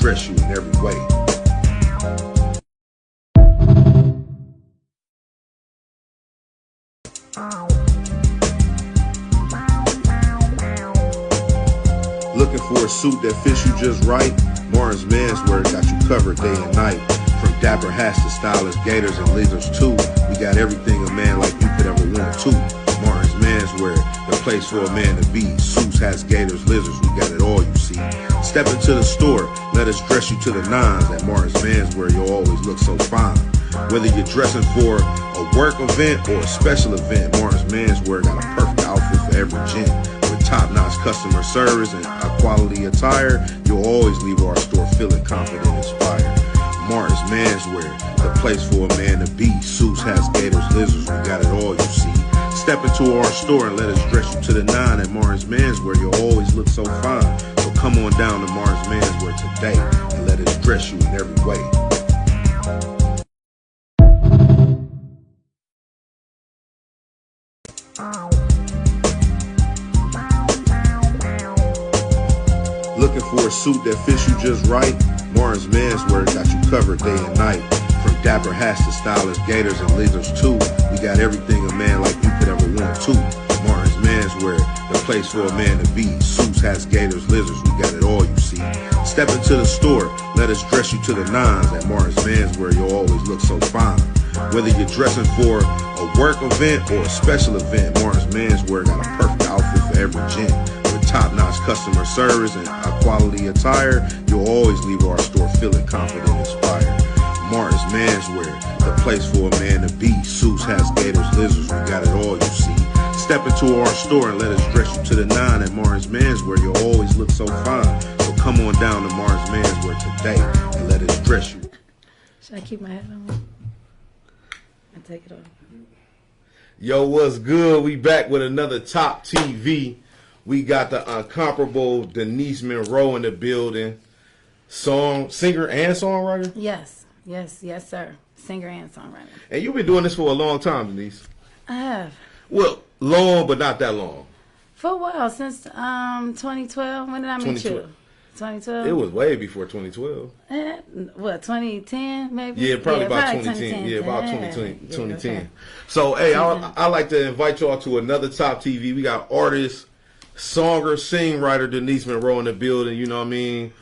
dress you in every way. Looking for a suit that fits you just right? Martin's Menswear got you covered day and night. From dapper hats to stylish gators and leathers too, we got everything a man like you could ever want too. Martin's Menswear, the place for a man to be. Suits, hats, gators, lizards, we got it all, you see. Step into the store, let us dress you to the nines. At Martin's Menswear, you'll always look so fine. Whether you're dressing for a work event or a special event, Martin's Menswear got a perfect outfit for every gent. With top-notch customer service and high-quality attire, you'll always leave our store feeling confident and inspired. Martin's Menswear, the place for a man to be. Suits, hats, gators, lizards, we got it all, you see. Step into our store and let us dress you to the nine. At Martin's Menswear, you'll always look so fine. So come on down to Martin's Menswear today and let us dress you in every way. Looking for a suit that fits you just right? Martin's Menswear got you covered day and night. From dapper hats to stylish gators and leathers too, we got everything a man like you could ever want too. Martin's Menswear, the place for a man to be. Suits, hats, gators, lizards, we got it all, you see. Step into the store, let us dress you to the nines. At Martin's Menswear, you'll always look so fine. Whether you're dressing for a work event or a special event, Martin's Menswear got a perfect outfit for every gent. With top-notch customer service and high-quality attire, you'll always leave our store feeling confident and inspired. Martin's Menswear, the place for a man to be. Suits, hats, gators, lizards, we got it all, you see. Step into our store and let us dress you to the nine. At Martin's Menswear, you'll always look so fine. So come on down to Martin's Menswear today and let us dress you. Should I keep my hat on? I take it off. Yo, what's good? We back with another Top TV. We got the incomparable DENYSE MONROE in the building. Singer and songwriter? Yes, sir. Singer and songwriter. And you've been doing this for a long time, DENYSE. I have. Well, long, but not that long. For a while, since 2012. When did I meet you? 2012? It was way before 2012. What, 2010 maybe? Yeah, probably about 2010. Yeah, about 2010. Okay. So, hey, I like to invite y'all to another Top TV. We got artist, songwriter DENYSE MONROE in the building, you know what I mean?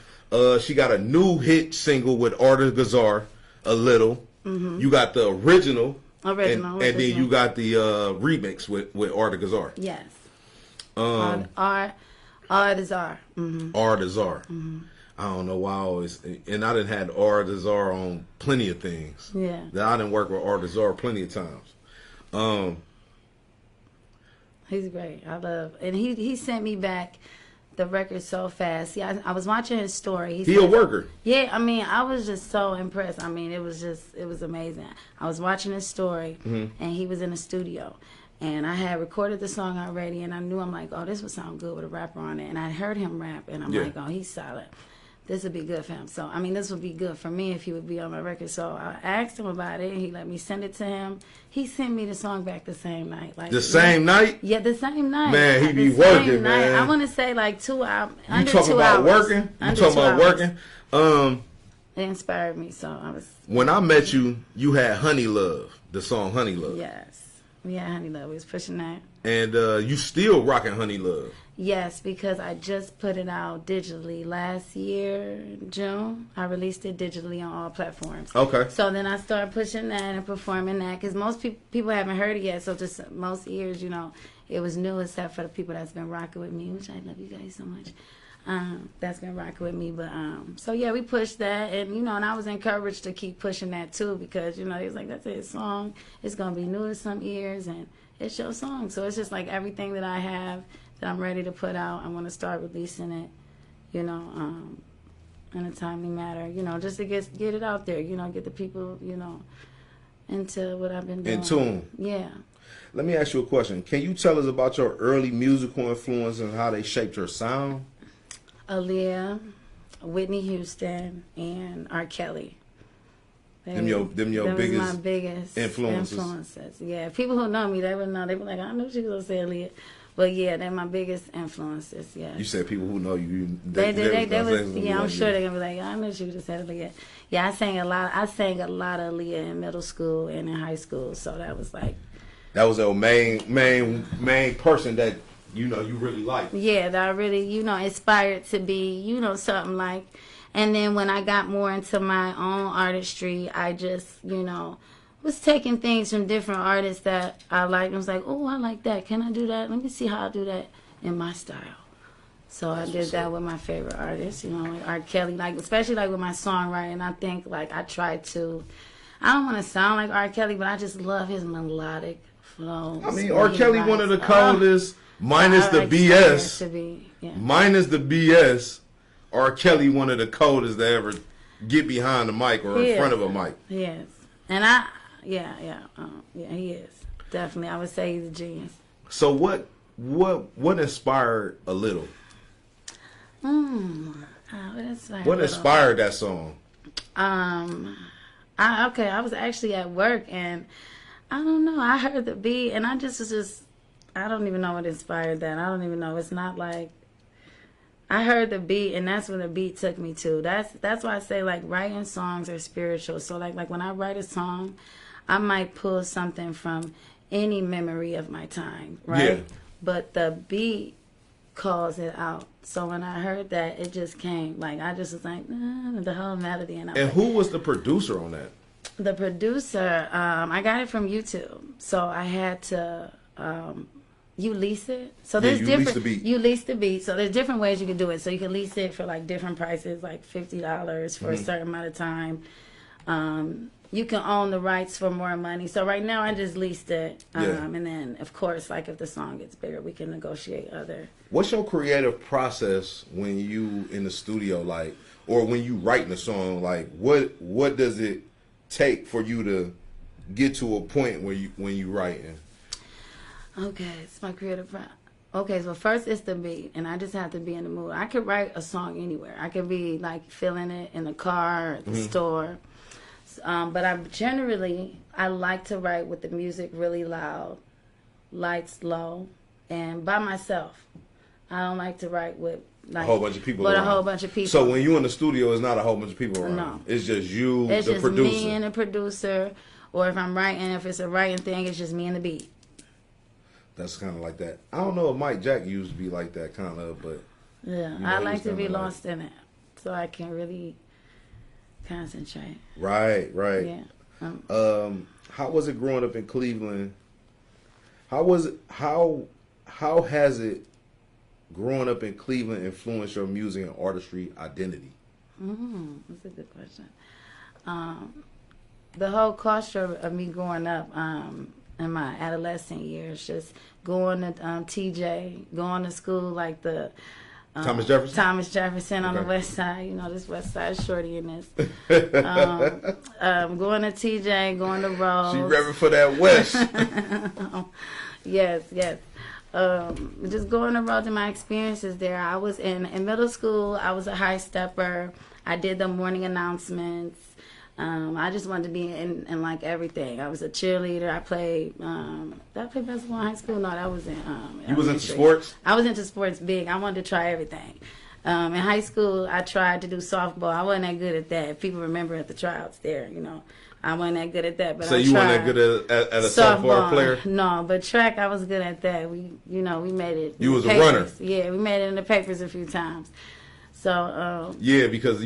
She got a new hit single with R the Czar, A Little. Mm-hmm. You got the original. And then you got the remix with R the Czar. Yes. R the Czar. Mm-hmm. R the Czar. Mm-hmm. I don't know why I always, and I done had R the Czar on plenty of things. Yeah. That I done work with R the Czar plenty of times. He's great. I love, and he sent me back the record so fast. See, I was watching his story. He a worker. Yeah, I mean, I was just so impressed. I mean, it was amazing. I was watching his story, and he was in the studio. And I had recorded the song already, and I knew, I'm like, oh, this would sound good with a rapper on it. And I heard him rap, and I'm like, oh, he's solid. This would be good for him. So, I mean, this would be good for me if he would be on my record. So I asked him about it, and he let me send it to him. He sent me the song back the same night. Like the same night? Yeah, the same night. Man, he be working, man. I want to say like 2 hours. You talking about working? You talking about working? It inspired me, so I was. When I met you, you had Honey Love, the song Honey Love. Yes. We had Honey Love. We was pushing that. And you still rocking Honey Love. Yes, because I just put it out digitally last year, June. I released it digitally on all platforms. Okay. So then I started pushing that and performing that because most people haven't heard it yet. So just most ears, you know, it was new except for the people that's been rocking with me, which I love you guys so much. That's been rocking with me. But so yeah, we pushed that, and you know, and I was encouraged to keep pushing that too because you know, it's like that's his song. It's gonna be new to some ears, and it's your song. So it's just like everything that I have that I'm ready to put out, I want to start releasing it, you know, in a timely manner, you know, just to get it out there, you know, get the people, you know, into what I've been doing. In tune. Yeah. Let me ask you a question. Can you tell us about your early musical influence and how they shaped your sound? Aaliyah, Whitney Houston, and R. Kelly. Them your biggest, my biggest influences. Yeah, people who know me, they would know. They were like, I knew she was gonna say Aaliyah. But yeah, they're my biggest influences. Yeah. You said people who know you. They was yeah. I'm sure they're gonna be like, I know she would have said Aaliyah. Yeah, I sang a lot of Aaliyah in middle school and in high school. So that was like. That was your main person that you really liked. Yeah, that I really inspired to be something like. And then when I got more into my own artistry, I just was taking things from different artists that I liked. I was like, oh, I like that. Can I do that? Let me see how I do that in my style. So I did that with my favorite artists, like R. Kelly, like especially like with my songwriting. I think like I tried to. I don't want to sound like R. Kelly, but I just love his melodic flow. I mean, R. Kelly, one of the coldest, minus the BS. Minus the BS. R. Kelly, one of the coldest to ever get behind the mic or in front of a mic. Yes, and yeah, he is definitely. I would say he's a genius. So what inspired A Little? What inspired that song? I was actually at work and I don't know. I heard the beat and I just I don't even know what inspired that. I don't even know. It's not like. I heard the beat, and that's when the beat took me to. That's why I say, like, writing songs are spiritual. So, like when I write a song, I might pull something from any memory of my time, right? Yeah. But the beat calls it out. So when I heard that, it just came. Like, I just was like, the whole melody. And who was the producer on that? The producer, I got it from YouTube. So I had to... You lease it, so there's different. You lease the beat, so there's different ways you can do it. So you can lease it for like different prices, like $50 for a certain amount of time. You can own the rights for more money. So right now I just leased it, and then of course, like if the song gets bigger, we can negotiate other. What's your creative process when you in the studio, like, or when you writing a song? Like, what does it take for you to get to a point where when you writing? Okay, it's my creative process. Okay, so first it's the beat, and I just have to be in the mood. I could write a song anywhere. I could be like feeling it in the car, or at the store. But I like to write with the music really loud, lights low, and by myself. I don't like to write with like a whole bunch of people. But around. A whole bunch of people. So when you in the studio, it's not a whole bunch of people around. No, it's just you, it's the just producer. Me and the producer, or if I'm writing, if it's a writing thing, it's just me and the beat. That's kind of like that. I don't know if Mike Jack used to be like that kind of, but yeah, I like to be lost in it, so I can really concentrate. Right. Yeah. How was it growing up in Cleveland? How has it growing up in Cleveland influenced your music and artistry identity? That's a good question. The whole culture of me growing up. In my adolescent years, just going to TJ, going to school like the Thomas Jefferson on the west side. This west side shorty in this. Going to TJ, going to Rose. She repping for that west. Yes. Just going to Rose and my experiences there. I was in middle school. I was a high stepper. I did the morning announcements. I just wanted to be in like everything. I was a cheerleader. I played. Did I play basketball in high school? No, that was in. You was into sports? I was into sports big. I wanted to try everything. In high school, I tried to do softball. I wasn't that good at that. If people remember at the tryouts there, I wasn't that good at that. But so you weren't that good at a softball player? No, but track, I was good at that. We made it. You was a runner. Yeah, we made it in the papers a few times. So. Yeah, because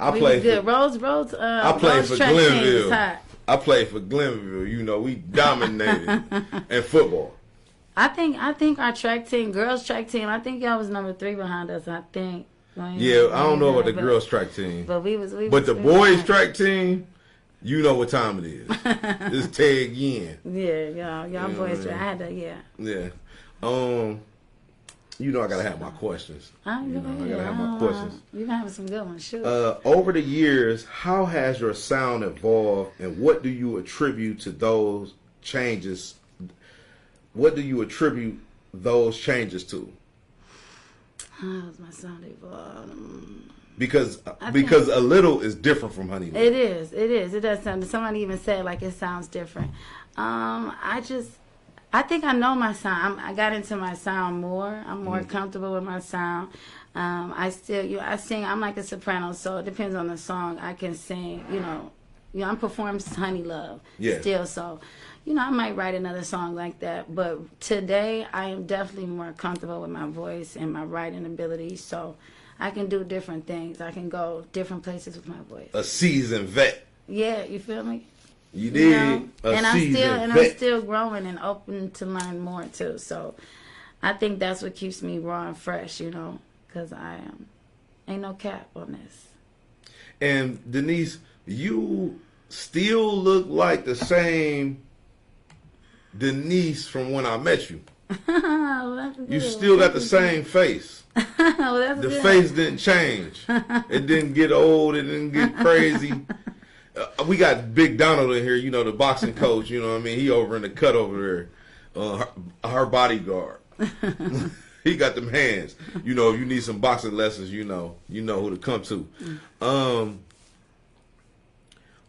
I played for Glenville. I played for Glenville. We dominated in football. I think our track team, girls track team, I think y'all was number 3 behind us. I think. Yeah, I don't know about the girls track team, but the boys track team, you know what time it is. It's tag in. Yeah, y'all boys track. I had to, yeah. Yeah. I gotta have my questions. I gotta have my questions. You've been having some good ones, sure. Over the years, how has your sound evolved, and what do you attribute to those changes? What do you attribute those changes to? How has my sound evolved? Because A Little is different from Honey Love. It is. It does sound. Somebody even said like it sounds different. I think I know my sound. I got into my sound more. I'm more comfortable with my sound. I still, I sing. I'm like a soprano, so it depends on the song. I can sing. I'm performing "Honey Love" still, so I might write another song like that. But today, I am definitely more comfortable with my voice and my writing ability, so I can do different things. I can go different places with my voice. A seasoned vet. Yeah, you feel me? You did. And I'm still growing and open to learn more too. So I think that's what keeps me raw and fresh, because I ain't no cap on this. And Denise, you still look like the same Denise from when I met you. You still got the same face. The face didn't change. It didn't get old. It didn't get crazy. We got Big Donald in here, the boxing coach. You know what I mean? He over in the cut over there. Her bodyguard. He got them hands. If you need some boxing lessons, you know who to come to.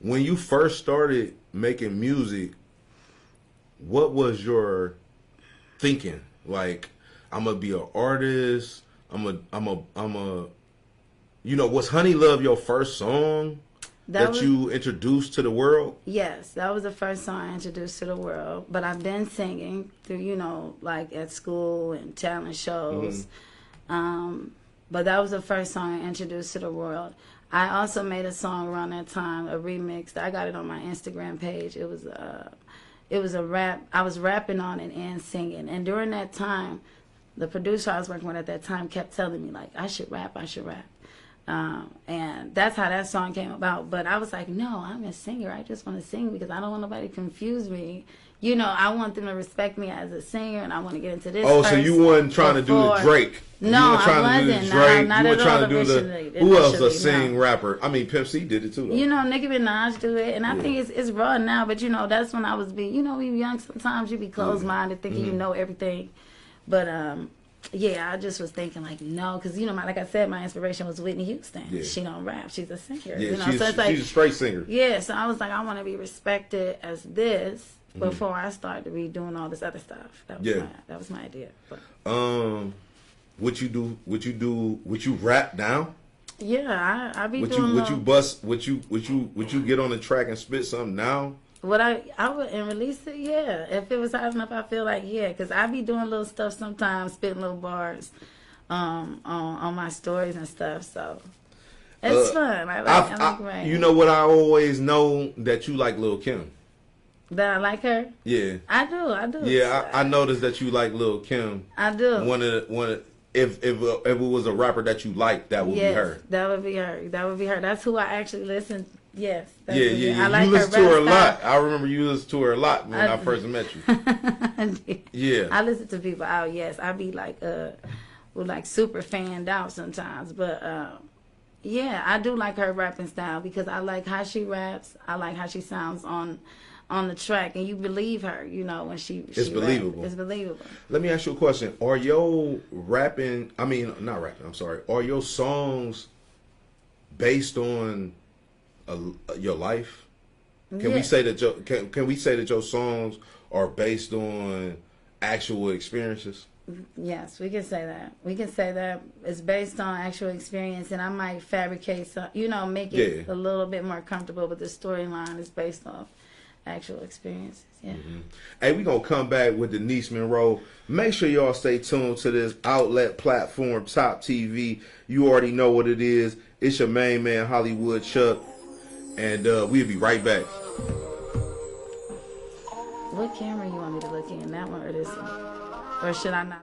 When you first started making music, what was your thinking? Like, I'm gonna be an artist. Was Honey Love your first song that you introduced to the world? Yes, that was the first song I introduced to the world. But I've been singing through, like at school and talent shows. But that was the first song I introduced to the world. I also made a song around that time, a remix. I got it on my Instagram page. It was a rap. I was rapping on it and singing. And during that time, the producer I was working with at that time kept telling me, like, I should rap. And that's how that song came about. But I was like, no, I'm a singer. I just want to sing because I don't want nobody to confuse me. I want them to respect me as a singer, and I want to get into this. Oh, so you weren't trying to do the Drake? No, I wasn't. Not at all. Trying to do who else a sing rapper? I mean, Pimp C did it too, though. Nicki Minaj do it, and I think it's raw now. But that's when I was being, we were young. Sometimes you be closed minded, thinking you know everything. But I just was thinking like no, because like I said, my inspiration was Whitney Houston. Yeah. She don't rap; she's a singer. Yeah, she's a straight singer. Yeah, so I was like, I want to be respected as this before I start to be doing all this other stuff. That was my idea. But. Would you rap now? Yeah, I be would doing. Would you get on the track and spit something now? Would I would and release it? Yeah, if it was hot enough, I feel like because I be doing little stuff sometimes, spitting little bars, on my stories and stuff. So it's fun. I like writing. You know what? I always know that you like Lil' Kim. That I like her? Yeah. I do. Yeah, I noticed that you like Lil' Kim. I do. If it was a rapper that you liked, that would be her. That would be her. That's who I actually listen. Yes. Yeah. I like you listen to her a lot. I remember you listened to her a lot when I first met you. Yeah. I listen to people out. Yes, I be like super fanned out sometimes, but I do like her rapping style because I like how she raps. I like how she sounds on the track, and you believe her, when it's believable. It's believable. Let me ask you a question. Are your are your songs based on your life? Can we say that your songs are based on actual experiences? Yes, we can say that. It's based on actual experience, and I might fabricate some, make it a little bit more comfortable, but the storyline is based off actual experiences. Yeah. Hey, we're gonna come back with DENYSE Monroe. Make sure y'all stay tuned to this outlet platform, Top TV. You already know what it is. It's your main man, Hollywood Chuck, and we'll be right back. What camera you want me to look in? That one or this one? Or should I not?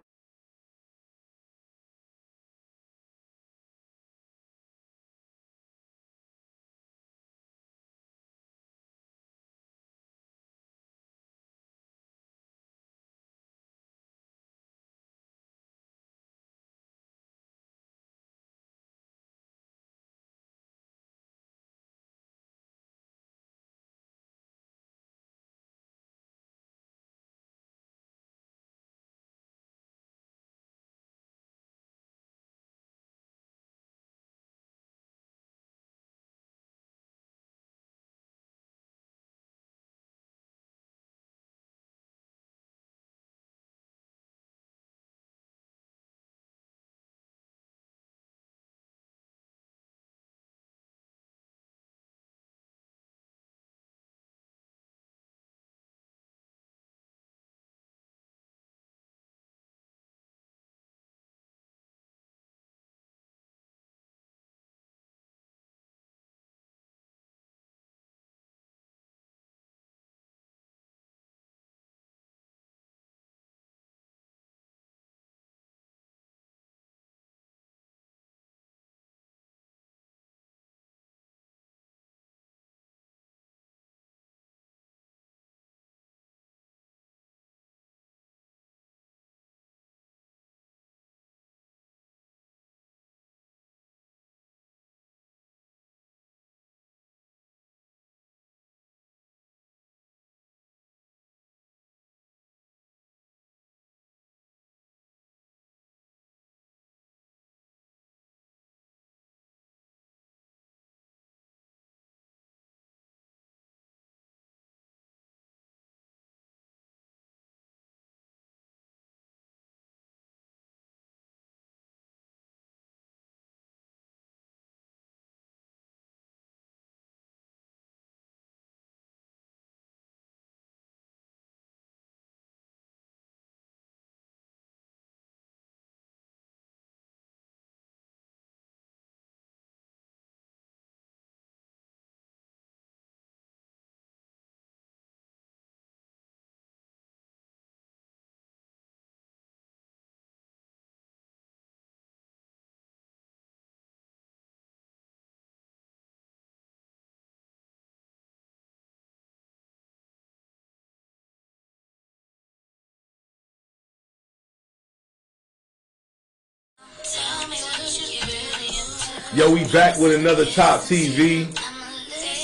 Yo, we back with another Top TV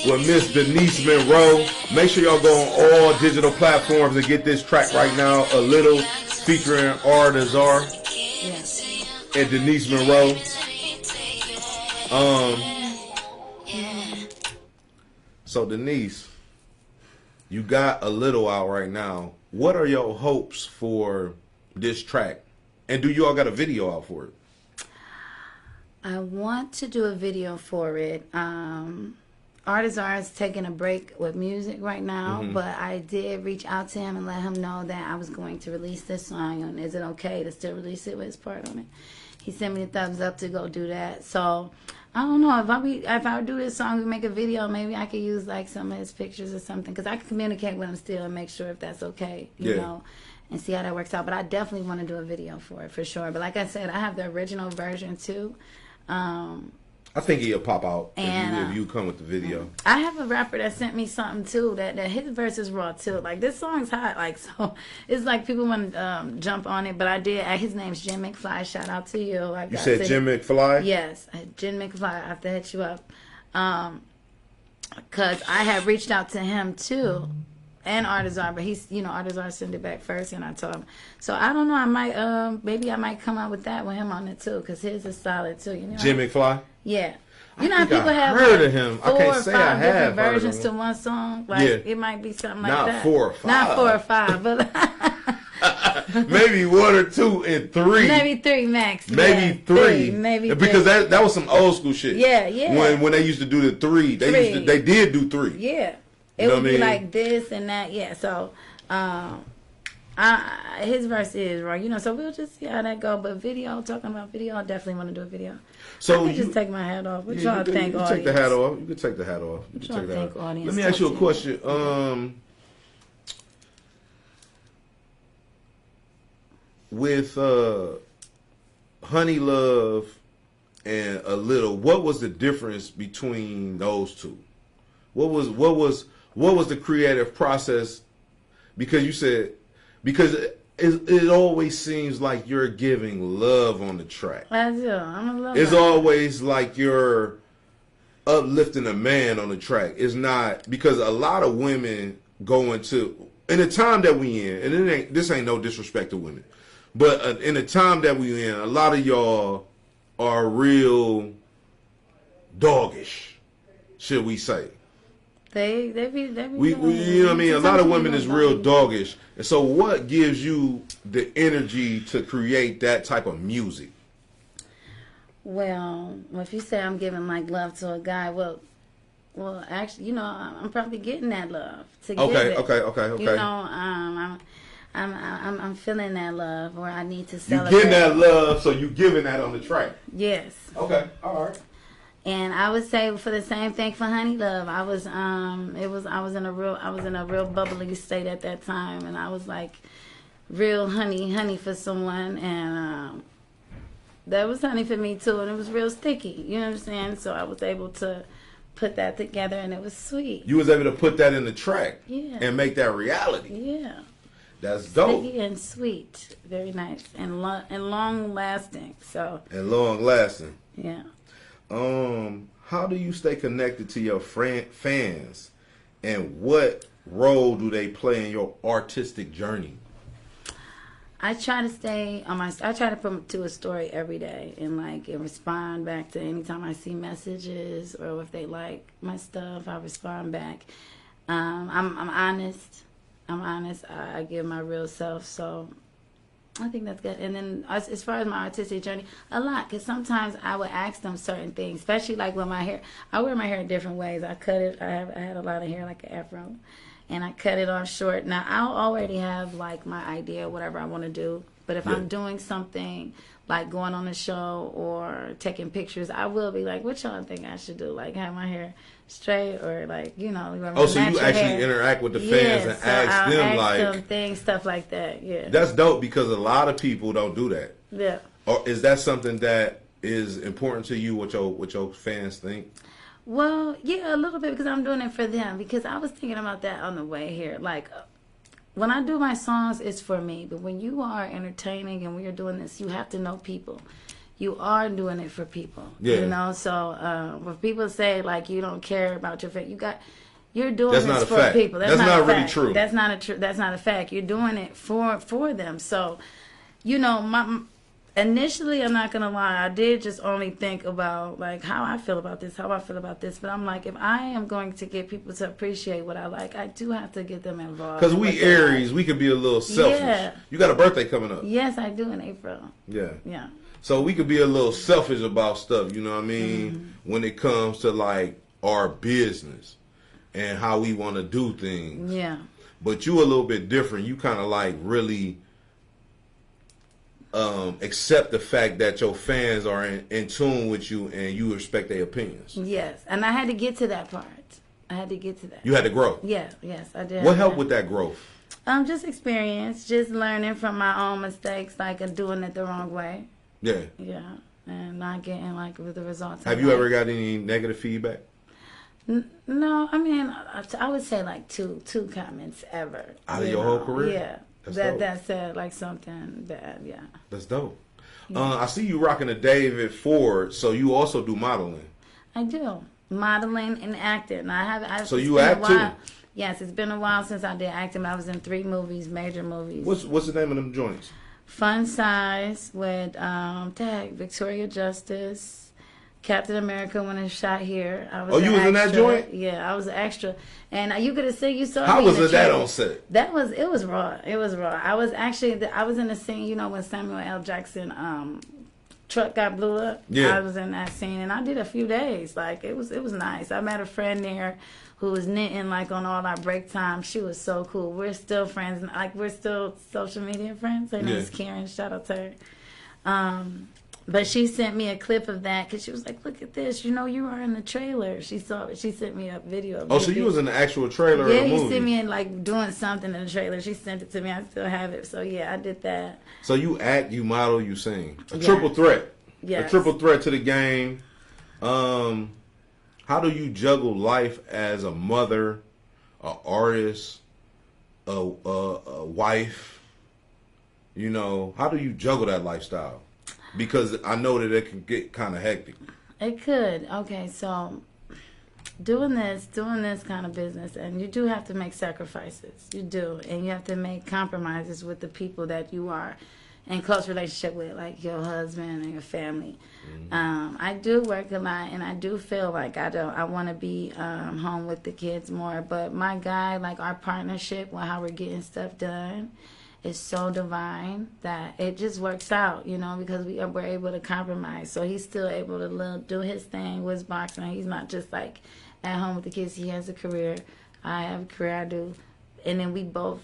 with Miss Denise Monroe. Make sure y'all go on all digital platforms and get this track right now, A Little, featuring R the Czar and Denise Monroe. So Denise, you got A Little out right now. What are your hopes for this track? And do you all got a video out for it? I want to do a video for it. R the Czar is taking a break with music right now, but I did reach out to him and let him know that I was going to release this song, and is it okay to still release it with his part on it? He sent me the thumbs up to go do that. So I don't know if I do this song and make a video, maybe I could use like some of his pictures or something, because I can communicate with him still and make sure if that's okay, you know, and see how that works out. But I definitely want to do a video for it for sure. But like I said, I have the original version too. I think he'll pop out if you come with the video. I have a rapper that sent me something too that his verse is raw too. Like, this song's hot, like, so it's like people want to jump on it. But I did. His name's Jim McFly. Shout out to you. Like, you said Jim McFly? Yes, Jim McFly. I have to hit you up because I had reached out to him too. And R the Czar, but he's, R the Czar sent it back first, and I told him. So I don't know. I might, maybe I might come out with that with him on it too, because his is solid too. You know, Jim McFly. Yeah, you know how people have heard like of him. 4 I can't or say 5 I have different versions to one song. Like, it might be something like Not that. 4 or 5. Not 4 or 5, but maybe 1 or 2 and 3. maybe 3 max. Maybe 3. Maybe because 3. that was some old school shit. Yeah. When they used to do the 3, they did do 3. Yeah. It would be like this and that, So, his verse is right, so we'll just see how that go. But talking about video, I definitely want to do a video. So I can just take my hat off. What y'all think, audience? Take the hat off. You can take the hat off. What y'all think, audience? Let me ask you a question. With Honey Love and A Little, what was the difference between those two? What was the creative process? Because you said, it always seems like you're giving love on the track. I do. I'm a lover. It's always like you're uplifting a man on the track. It's not, because a lot of women go into, in the time that we in, and this ain't no disrespect to women, but in the time that we in, a lot of y'all are real doggish, should we say? They be you know what I mean? A lot of women is real doggish. And so what gives you the energy to create that type of music? Well, if you say I'm giving like love to a guy, well, actually, I'm probably getting that love to give it. Okay. I'm feeling that love, or I need to celebrate. You getting that love, so you giving that on the track. Yes. Okay. All right. And I would say for the same thing for Honey Love, I was in a real bubbly state at that time, and I was like real honey for someone, and that was honey for me too, and it was real sticky. You know what I'm saying? So I was able to put that together, and it was sweet. You was able to put that in the track, and make that reality. Yeah, that's dope. Sticky and sweet, very nice, and long lasting. And long lasting. Yeah. How do you stay connected to your fans, and what role do they play in your artistic journey? I try to stay on I try to put to a story every day and respond back to anytime I see messages, or if they like my stuff, I respond back. I'm honest. I give my real self, so I think that's good. And then as far as my artistic journey, a lot, because sometimes I would ask them certain things, especially like with my hair. I wear my hair in different ways. I cut it. I had a lot of hair, like an afro, and I cut it off short. Now I'll already have like my idea, whatever I want to do. But if I'm doing something like going on a show or taking pictures, I will be like, what y'all think I should do? Like have my hair straight, or like, so you actually interact with the fans and ask them like things, stuff like that. Yeah, that's dope, because a lot of people don't do that. Yeah. Or is that something that is important to you, what your fans think? Well, yeah, a little bit, because I'm doing it for them. Because I was thinking about that on the way here. Like, when I do my songs, it's for me. But when you are entertaining and when you're doing this, you have to know people. you are doing it for people. Yeah. You know, so when people say like you don't care about your fact, you're doing That's this not a for fact. people. That's not a really fact. true. That's not a fact. You're doing it for them. So, you know, initially, I'm not gonna lie, I did just only think about like how I feel about this, But I'm like, if I am going to get people to appreciate what I like, I do have to get them involved. Because we Aries, we could be a little selfish. Yeah. You got a birthday coming up. Yes, I do in April. Yeah. Yeah. So we could be a little selfish about stuff, you know what I mean? When it comes to like our business and how we want to do things. Yeah. But you a little bit different. You kind of like really accept the fact that your fans are in tune with you and you respect their opinions. Yes, and I had to get to that part. You had to grow. Yeah, yes, I did. What helped with that growth? Just experience, just learning from my own mistakes, like doing it the wrong way. Yeah. Yeah, and not getting like with the results. Have you ever got any negative feedback? No, I mean, I would say like two comments ever. Out of your whole career? Yeah. That's That said like something bad, yeah. That's dope. Yeah. I see you rocking a David Ford, so you also do modeling. I do. Modeling and acting. So you act too? Yes, it's been a while since I did acting. I was in 3 movies, major movies. What's the name of them joints? Fun Size with Victoria Justice, Captain America when it shot here. I was you was in that joint? Yeah, I was an extra. And you could have seen, you saw How me was in the that trailer. on set? It was raw. It was raw. I was in the scene, you know, when Samuel L. Jackson truck got blew up. Yeah. I was in that scene and I did a few days. Like it was nice. I met a friend there who was knitting like on all our break time. She was so cool. We're still friends. Like we're still social media friends. Her name's Karen. Shout out to her. But she sent me a clip of that because she was like, "Look at this! You know, you are in the trailer." She saw it. She sent me a video. Of so you was in the actual trailer? Yeah, of the movie? you see me in like doing something in the trailer. She sent it to me. I still have it. So yeah, I did that. So you act, you model, you sing. A Yeah. triple threat. Yes. A triple threat to the game. How do you juggle life as a mother, an artist, a wife? You know, how do you juggle that lifestyle? Because I know that it can get kind of hectic. It could. Okay, so doing this kind of business, and you do have to make sacrifices. You do, and you have to make compromises with the people that you are in close relationship with, like your husband and your family. Mm-hmm. I do work a lot, and I do feel like I want to be home with the kids more. But my guy, like our partnership, how we're getting stuff done, is so divine that it just works out, you know, because we're able to compromise. So he's still able to do his thing with boxing. He's not just like at home with the kids. He has a career. I have a career. I do, and then we both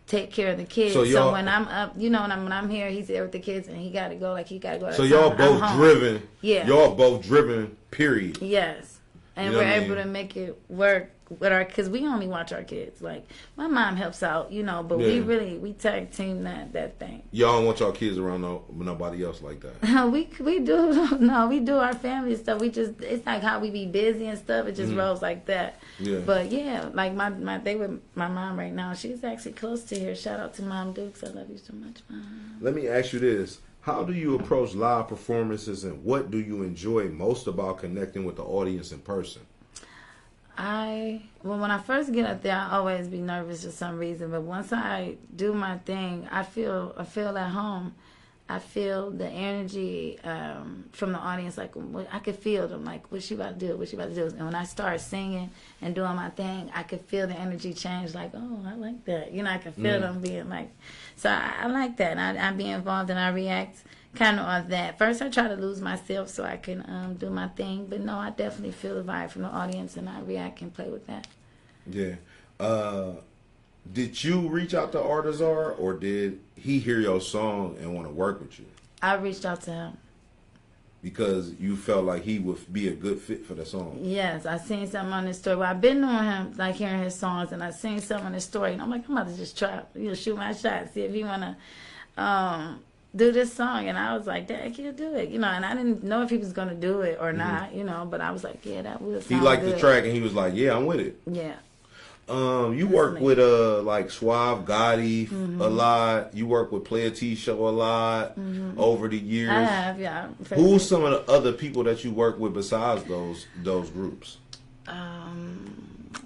take care of the kids. So when I'm up, you know, when I'm here, he's there with the kids, and he got to go. Like he got to go. So y'all both driven. Yeah. Y'all both driven. Period. Yes. And we're able to make it work with because we only watch our kids. Like my mom helps out, you know, but we tag team that thing. Y'all don't want y'all kids around nobody else like that. we do. No, we do our family stuff. It's like how we be busy and stuff. It just rolls like that. Yeah. But yeah, like they with my mom right now. She's actually close to here. Shout out to Mom Dukes. I love you so much, Mom. Let me ask you this. How do you approach live performances, and what do you enjoy most about connecting with the audience in person? When I first get up there, I always be nervous for some reason. But once I do my thing, I feel at home. I feel the energy from the audience. Like I could feel them. Like what she about to do? What she about to do? And when I start singing and doing my thing, I could feel the energy change. Like, oh, I like that. You know, I could feel them being like. So I like that. And I be involved and I react kind of on that. First, I try to lose myself so I can do my thing. But no, I definitely feel the vibe from the audience, and I react and play with that. Yeah. Did you reach out to R the Czar, or did he hear your song and want to work with you? I reached out to him. Because you felt like he would be a good fit for the song. Yes, I seen something on his story. Well, I've been knowing him, like hearing his songs, and I seen something on his story, and I'm like, I'm about to just try, shoot my shot, see if he want to do this song. And I was like, Dad, he'll do it, and I didn't know if he was going to do it or not, but I was like, yeah, that will sound He liked good. the track, and he was like, yeah, I'm with it. Yeah. You work with like Suave Gotti a lot. You work with Player T Show a lot over the years. I have, yeah. Who's some of the other people that you work with besides those groups?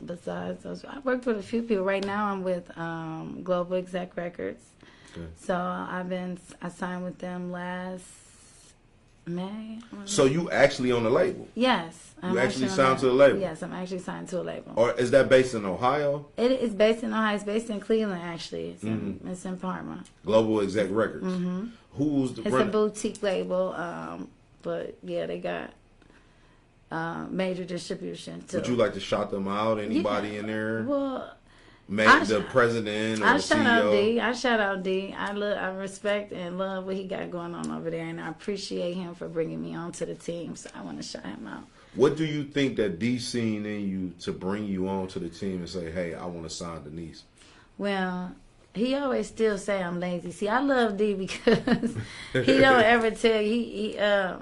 Besides those, I worked with a few people. Right now, I'm with Global Exec Records. Okay. So I signed with them last May. So you actually on the label? Yes. You actually signed to the label? Yes, I'm actually signed to a label. Or is that based in Ohio? It is based in Ohio. It's based in Cleveland, actually. It's in Parma. Global Exec Records. Who's the? It's a boutique label, but yeah, they got major distribution too. Would you like to shout them out? Anybody in there? Well, the president or the CEO? I shout out D. I respect and love what he got going on over there, and I appreciate him for bringing me onto the team. So I want to shout him out. What do you think that D seen in you to bring you on to the team and say, "Hey, I want to sign DENYSE"? Well, he always still say I'm lazy. See, I love D because he don't ever tell you.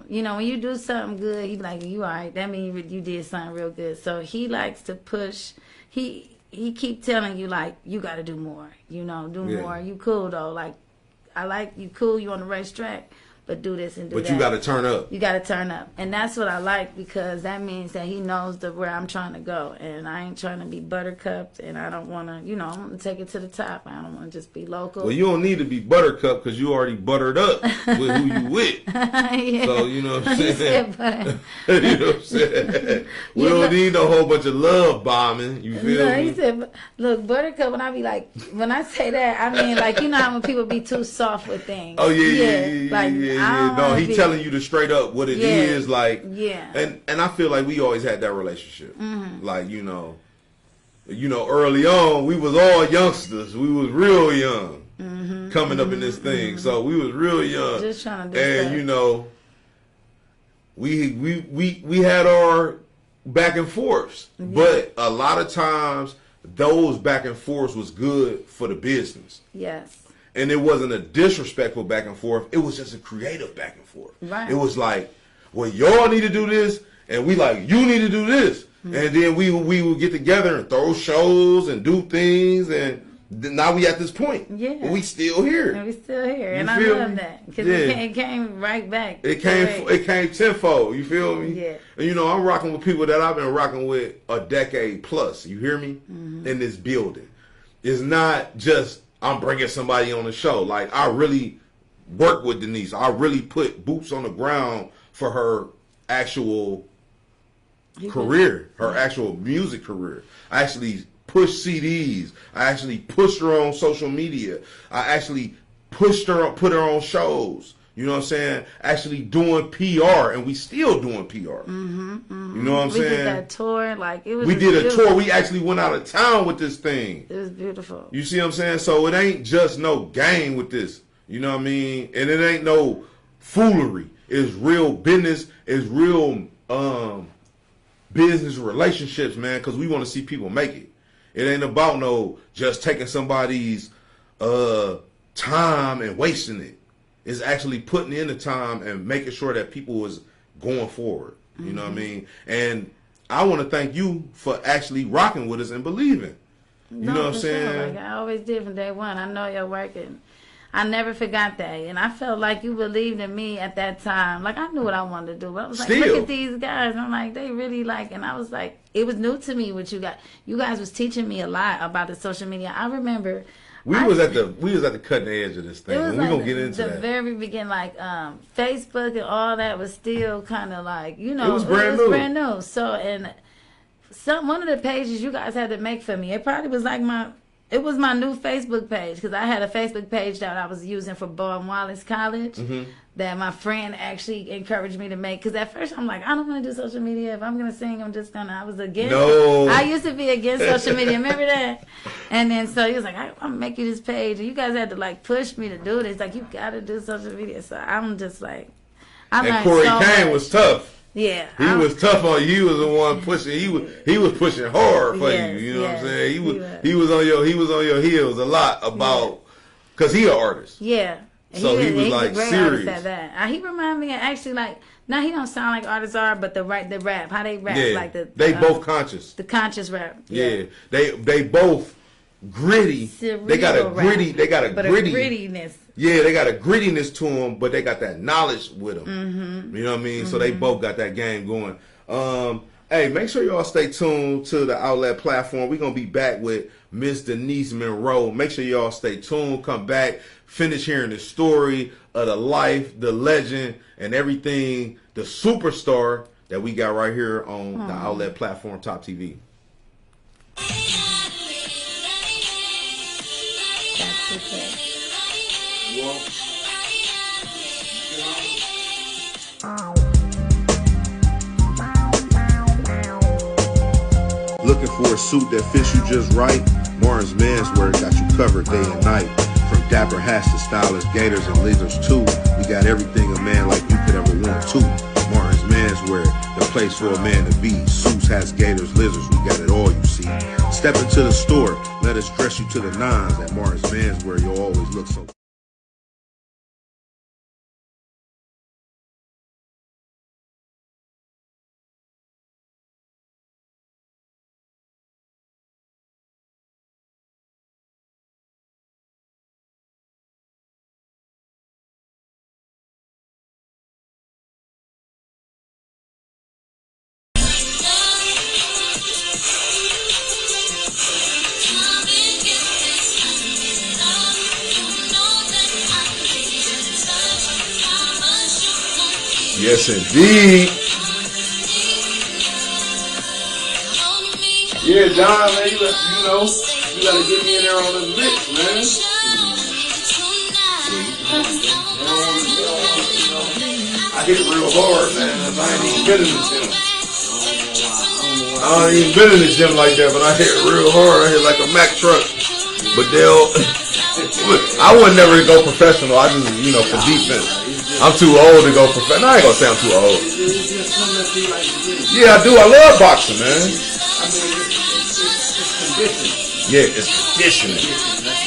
You know, when you do something good, he be like, "You all right?" That means you did something real good. So he likes to push. He keep telling you, like, you got to do more. You know, do more. You cool though. Like, I like you. Cool. You on the racetrack. But do this and do that. But you got to turn up. You got to turn up. And that's what I like, because that means that he knows where I'm trying to go. And I ain't trying to be buttercupped, and I don't want to, I want to take it to the top. I don't want to just be local. Well, you don't need to be buttercup because you already buttered up with who you with. Yeah. So, you know what I'm saying? You know what I'm saying? We don't need a whole bunch of love bombing. You feel me? He said, look, buttercup, when I be like, when I say that, I mean, like, you know how when people be too soft with things. Oh, yeah. No, he telling you the straight up what it is, like, and I feel like we always had that relationship, like, early on we was all youngsters, we was real young, coming up in this thing, so we was real young, just trying to do and stuff. we had our back and forths, but a lot of times those back and forths was good for the business. Yes. And it wasn't a disrespectful back and forth. It was just a creative back and forth. Right. It was like, well, y'all need to do this, and we like, you need to do this. And then we would get together and throw shows and do things, and now we at this point. Yeah. But we still here. And we still here. And I love that. Because it came right back. It came tenfold. You feel me? Yeah. And I'm rocking with people that I've been rocking with a decade plus. You hear me? In this building. It's not just I'm bringing somebody on the show. Like, I really work with DENYSE. I really put boots on the ground for her actual career, her actual music career. I actually push CDs. I actually pushed her on social media. I actually put her on shows. You know what I'm saying? Actually doing PR, and we still doing PR. You know what I'm saying? We did that tour, like it was. We did a tour. We actually went out of town with this thing. It was beautiful. You see what I'm saying? So it ain't just no game with this. You know what I mean? And it ain't no foolery. It's real business. It's real business relationships, man. Because we want to see people make it. It ain't about no just taking somebody's time and wasting it. Is actually putting in the time and making sure that people is going forward. You know what I mean? And I want to thank you for actually rocking with us and believing. You know what I'm saying? Sure. Like I always did from day one. I know your work, and I never forgot that. And I felt like you believed in me at that time. Like I knew what I wanted to do. But I was like, look at these guys. And I'm like, they really like, and I was like, it was new to me what you got. You guys was teaching me a lot about the social media. I remember we was at the cutting edge of this thing. It was we're gonna get into the very beginning, like Facebook and all that was still kind of like it was brand new. So and one of the pages you guys had to make for me, it probably was like my new Facebook page, because I had a Facebook page that I was using for Bowen Wallace College that my friend actually encouraged me to make. Because at first I'm like, I don't want to do social media. If I'm going to sing, I'm just going to, I was against it. I used to be against social media. Remember that? And then so he was like, I'm going to make you this page. And you guys had to like push me to do this. Like, you got to do social media. So I'm just like, and Corey Kane was tough. Yeah, he was tough on you. He was the one pushing. He was pushing hard for you. You know what I'm saying? He was on your heels a lot about, because he an artist. Yeah. So he was like serious at that. He reminded me of actually like Now he don't sound like R the Czar, but the rap, how they rap, Yeah, like they both conscious. the conscious rap. Yeah, they both gritty. They got a gritty. They got a gritty. Grittiness. Yeah, they got a grittiness to them, but they got that knowledge with them. Mm-hmm. You know what I mean? So they both got that game going. Hey, make sure y'all stay tuned to the Outlet platform. We're going to be back with Miss DENYSE Monroe. Make sure y'all stay tuned. Come back. Finish hearing the story of the life, the legend, and everything, the superstar that we got right here on the Outlet platform, Top TV. That's okay. Looking for a suit that fits you just right? Martin's Menswear got you covered day and night. From dapper hats to stylish gators and leathers too, we got everything a man like you could ever want too. Martin's Menswear, the place for a man to be. Suits, hats, gators, lizards, we got it all, you see. Step into the store, let us dress you to the nines. At Martin's Menswear, you'll always look so Yes, indeed. Yeah, John, man, you know, you gotta get me in there on the mix, man. I hit it real hard, man. I ain't even been in the gym. I ain't even been in the gym like that, but I hit it real hard. I hit like a Mack truck. But I would never go professional. I just, you know, for defense. I'm too old to go professional. I ain't gonna say I'm too old. Yeah, I do. I love boxing, man. Yeah, it's conditioning.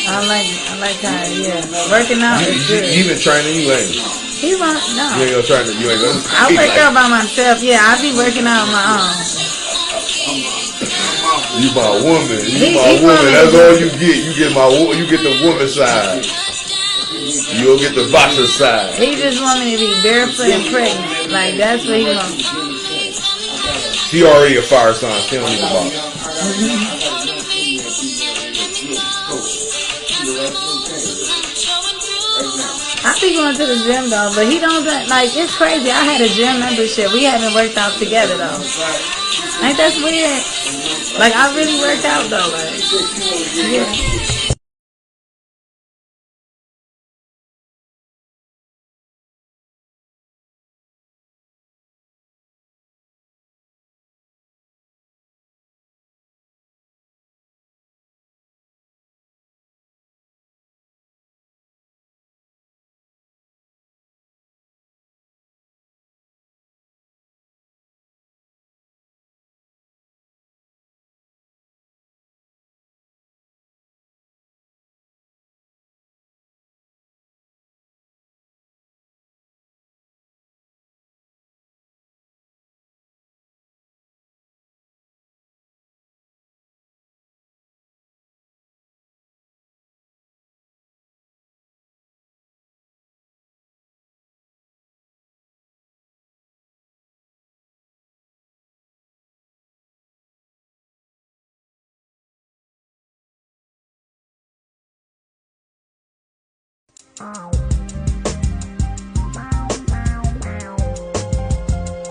I like how, yeah. Working out is good. You been training, you ain't? He won't, no. You ain't gonna try to, you ain't gonna. I work out by myself. Yeah, I be working out on my own. You my woman. You my woman. That's all you get. You get the woman side. You'll get the boxer side. He just want me to be barefoot and pregnant. Like, that's what he wants. She already a fire sign. She don't need a box. I be going to the gym though, but he don't, like, it's crazy. I had a gym membership. We haven't worked out together though. Ain't that weird? Like, I really worked out though, like, yeah.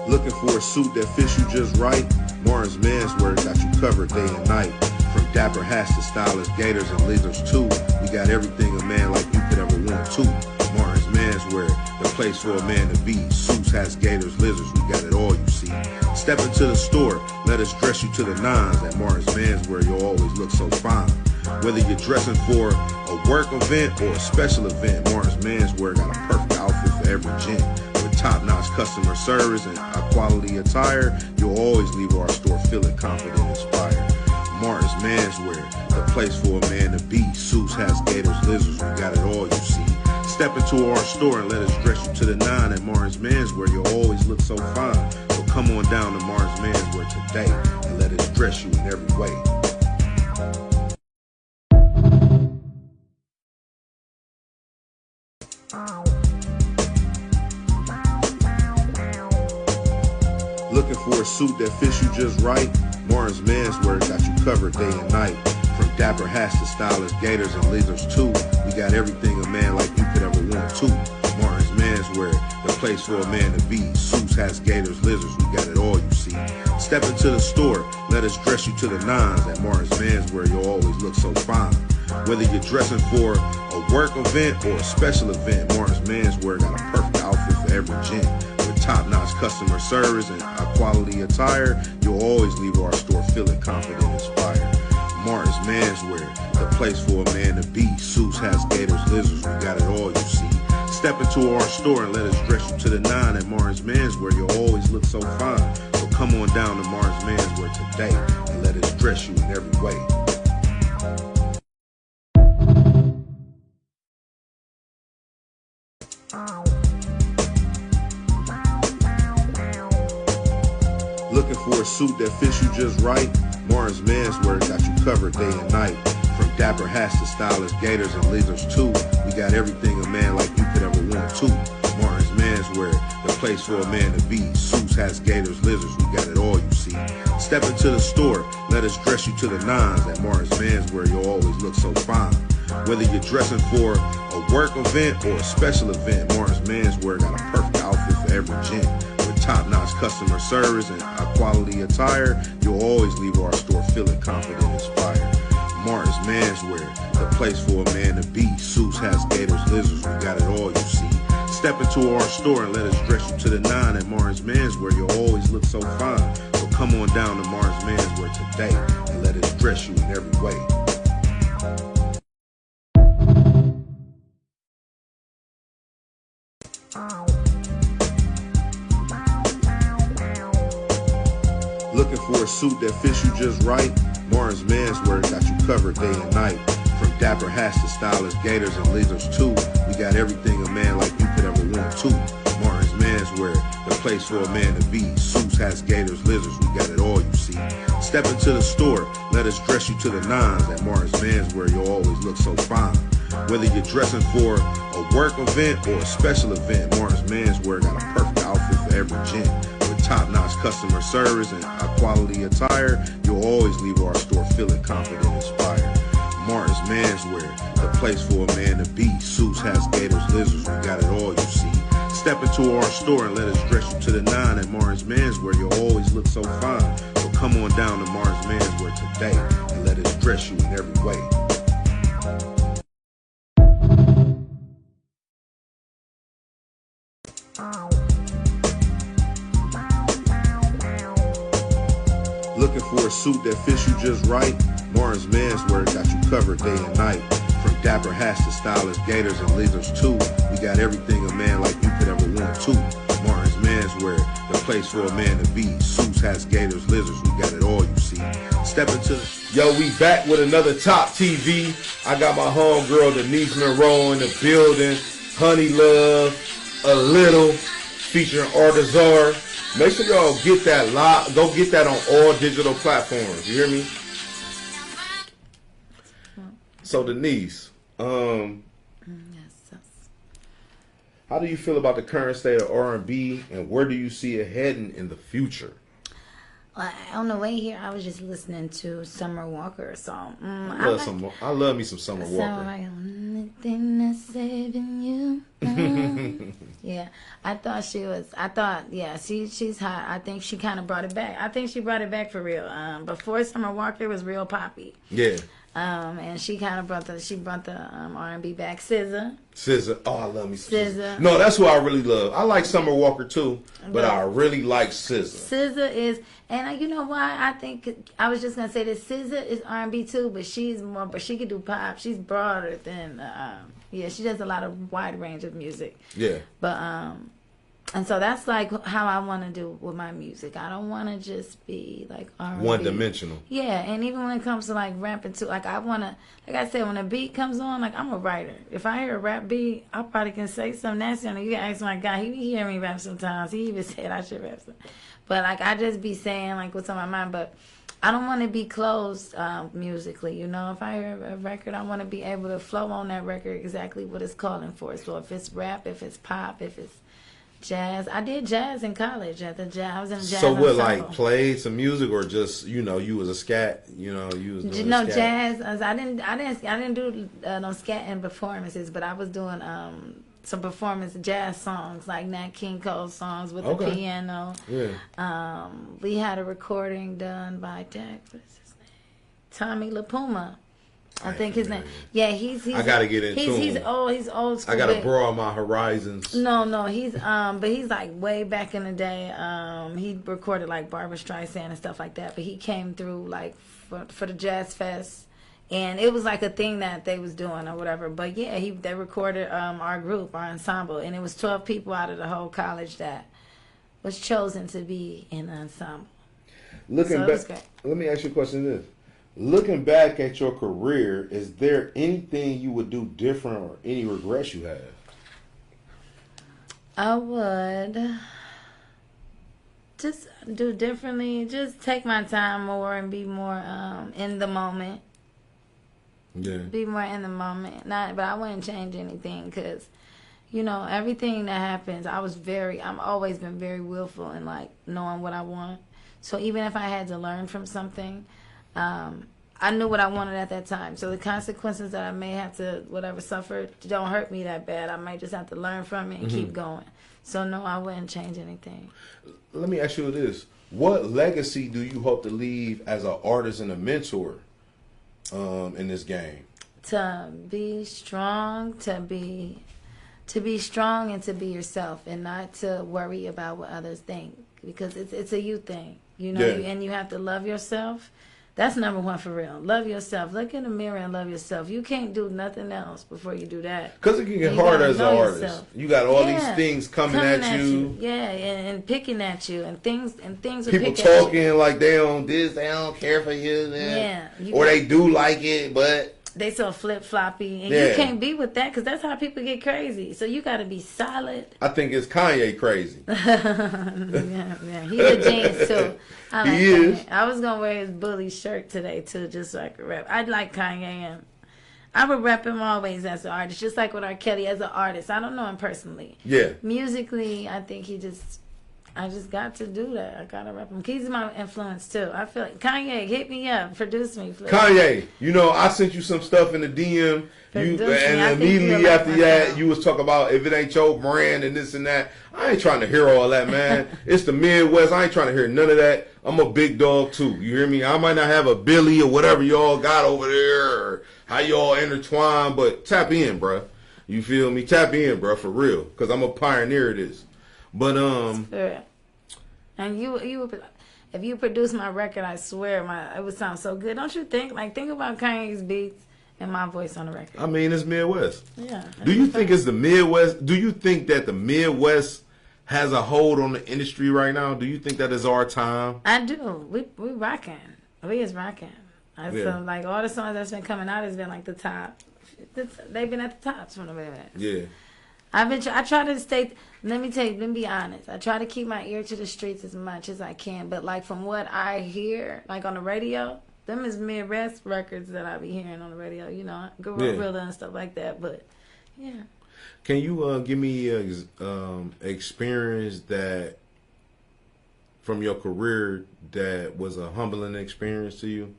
Looking for a suit that fits you just right? Martin's Menswear got you covered day and night. From dapper hats to stylish gators and leathers too, we got everything a man like you could ever want too. Martin's Menswear, the place for a man to be. Suits, hats, gators, lizards, we got it all, you see. Step into the store, let us dress you to the nines. At Martin's Menswear, you'll always look so fine. Whether you're dressing for a work event or a special event, Martin's Menswear got a perfect outfit for every gent. With top-notch customer service and high-quality attire, you'll always leave our store feeling confident and inspired. Martin's Menswear, the place for a man to be. Suits, hats, gators, lizards, we got it all, you see. Step into our store and let us dress you to the nine at Martin's Menswear. You'll always look so fine. So come on down to Martin's Menswear today and let us dress you in every way. Looking for a suit that fits you just right? Martin's Menswear got you covered day and night. From dapper hats to stylish gators and leathers too, we got everything a man like you could ever want too. Martin's Menswear, the place for a man to be. Suits, hats, gators, lizards, we got it all, you see. Step into the store, let us dress you to the nines. At Martin's Menswear, you'll always look so fine. Whether you're dressing for a work event or a special event, Martin's Menswear got a perfect outfit for every gent. Top-notch customer service and a quality attire, you'll always leave our store feeling confident and inspired. Martin's Menswear, the place for a man to be. Suits, hats, gators, lizards, we got it all, you see. Step into our store and let us dress you to the nine at Martin's Menswear. You'll always look so fine. So come on down to Martin's Menswear today and let us dress you in every way. Looking for a suit that fits you just right? Martin's Menswear got you covered day and night. From dapper hats to stylish gators and leathers too, we got everything a man like you could ever want too. Martin's Menswear, the place for a man to be. Suits, hats, gators, lizards, we got it all, you see. Step into the store, let us dress you to the nines. At Martin's Menswear, you'll always look so fine. Whether you're dressing for a work event or a special event, Martin's Menswear got a perfect outfit for every gent. Top-notch customer service and a quality attire, you'll always leave our store feeling confident and inspired. Martin's Menswear, the place for a man to be. Suits, hats, gators, lizards, we got it all, you see. Step into our store and let us dress you to the nine at Martin's Menswear. You'll always look so fine. So come on down to Martin's Menswear today and let us dress you in every way. Looking for a suit that fits you just right? Martin's Menswear got you covered day and night. From dapper hats to stylish gators and leathers too, we got everything a man like you could ever want too. Martin's Menswear, the place for a man to be. Suits, hats, gators, lizards, we got it all, you see. Step into the store, let us dress you to the nines. At Martin's Menswear, you'll always look so fine. Whether you're dressing for a work event or a special event, Martin's Menswear got a perfect outfit for every gent. Top-notch customer service and a quality attire, you'll always leave our store feeling confident and inspired. Martin's Menswear, the place for a man to be. Suits, hats, gators, lizards, we got it all, you see. Step into our store and let us dress you to the nine at Martin's Menswear. You'll always look so fine. So come on down to Martin's Menswear today and let us dress you in every way. Looking for a suit that fits you just right? Martin's Menswear got you covered day and night. From dapper hats to stylish gators and leathers too, we got everything a man like you could ever want too. Martin's Menswear, the place for a man to be. Suits, hats, gators, lizards, we got it all, you see. Step into the... Yo, we back with another Top TV. I got my homegirl DENYSE Monroe in the building. Honey Love, A Little, featuring R the Czar. Make sure y'all get that live. Go get that on all digital platforms. You hear me? So DENYSE, Yes. how do you feel about the current state of R&B, and where do you see it heading in the future? On the way here, I was just listening to Summer Walker song. I love me some Summer Walker. Like, only thing that's saving you. Yeah, she's hot. I think she kind of brought it back. I think she brought it back for real. Before Summer Walker was real poppy. Yeah. And she kind of brought the R&B back. SZA. Oh, I love me some SZA. No, that's who I really love. I like Summer Walker too, but I really like SZA. SZA is, and you know why? I think I was just gonna say that SZA is R&B too, but she could do pop. She's broader than, she does a lot of wide range of music. Yeah. But And so that's like how I want to do with my music. I don't want to just be like R&B. One dimensional. Yeah, and even when it comes to like rapping too, like I want to, like I said, when a beat comes on, like I'm a writer. If I hear a rap beat, I probably can say something nasty on it. You can ask my guy, he be hearing me rap sometimes. He even said I should rap something. But like I just be saying like what's on my mind. But I don't want to be closed musically. You know, if I hear a record, I want to be able to flow on that record exactly what it's calling for. So if it's rap, if it's pop, if it's jazz. I did jazz in college at the jazz. I was in a jazz So what, ensemble. like played some music or just you was a scat? You was doing No scat? jazz. I didn't do no scatting performances, but I was doing some performance jazz songs like Nat King Cole songs with the piano. Yeah. We had a recording done by what is his name? Tommy LaPuma. I think his name. Yeah, he's. I gotta get into him. He's old school. I gotta broaden my horizons. No, he's but he's like way back in the day. He recorded like Barbra Streisand and stuff like that. But he came through like for the Jazz Fest, and it was like a thing that they was doing or whatever. But yeah, they recorded our group, our ensemble, and it was 12 people out of the whole college that was chosen to be in the ensemble. Looking back, let me ask you a question. This. Looking back at your career, is there anything you would do different or any regrets you have? I would just do differently. Just take my time more and be more in the moment. Yeah. Be more in the moment. But I wouldn't change anything because, everything that happens, I've always been very willful in like knowing what I want. So even if I had to learn from something, I knew what I wanted at that time. So the consequences that I may have to suffer don't hurt me that bad. I might just have to learn from it and keep going. So no, I wouldn't change anything. Let me ask you this. What legacy do you hope to leave as an artist and a mentor in this game? To be strong, to be strong and to be yourself and not to worry about what others think. Because it's a you thing. And you have to love yourself. That's number one for real. Love yourself. Look in the mirror and love yourself. You can't do nothing else before you do that. Because it can get hard as an artist. Yourself. You got all these things coming at you. Yeah, and picking at you and things people talking like they don't care for you. Or they do like it, but they so flip-floppy, and you can't be with that because that's how people get crazy. So you got to be solid. I think it's Kanye crazy. yeah, he's a genius too. He is. I was gonna wear his bully shirt today too, just so I could rap. I'd like Kanye, and I would rap him always as an artist, just like with R. Kelly as an artist. I don't know him personally. Yeah. Musically, I think I just got to do that. I gotta rap him. He's my influence too. I feel like Kanye, hit me up, produce me. Please. Kanye, I sent you some stuff in the DM. And immediately after that, you was talking about if it ain't your brand and this and that. I ain't trying to hear all that, man. It's the Midwest. I ain't trying to hear none of that. I'm a big dog too. You hear me? I might not have a Billy or whatever y'all got over there, or how y'all intertwine, but tap in, bruh. You feel me? Tap in, bruh, for real. Because I'm a pioneer of this. But and you if you produce my record, I swear it would sound so good. Don't you think? Like think about Kanye's beats and my voice on the record. I mean, it's Midwest. Yeah. Do you think it's the Midwest? Do you think that the Midwest has a hold on the industry right now? Do you think that is our time? I do. We rocking. We is rocking. I feel like all the songs that's been coming out has been like the top. They've been at the tops from the Midwest. Yeah. I try to stay. Let me be honest. I try to keep my ear to the streets as much as I can. But like from what I hear, like on the radio, them is Midwest records that I be hearing on the radio. Gorilla and stuff like that. But yeah. Can you give me experience that from your career that was a humbling experience to you?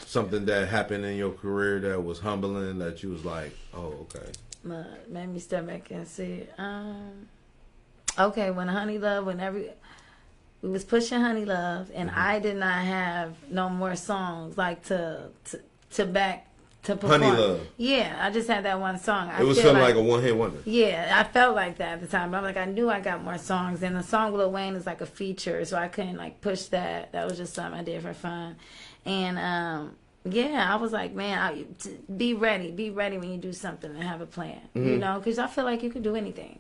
Something that happened in your career that was humbling that you was like, oh, okay. Made me step back and see it. Okay, when Honey Love, we was pushing Honey Love, and I did not have no more songs like to back to perform. Honey Love. Yeah, I just had that one song. It was something like a one-hit wonder. Yeah, I felt like that at the time. But I'm like, I knew I got more songs, and the song with Lil Wayne is like a feature, so I couldn't like push that. That was just something I did for fun, and I was like, man, be ready when you do something and have a plan, because I feel like you can do anything.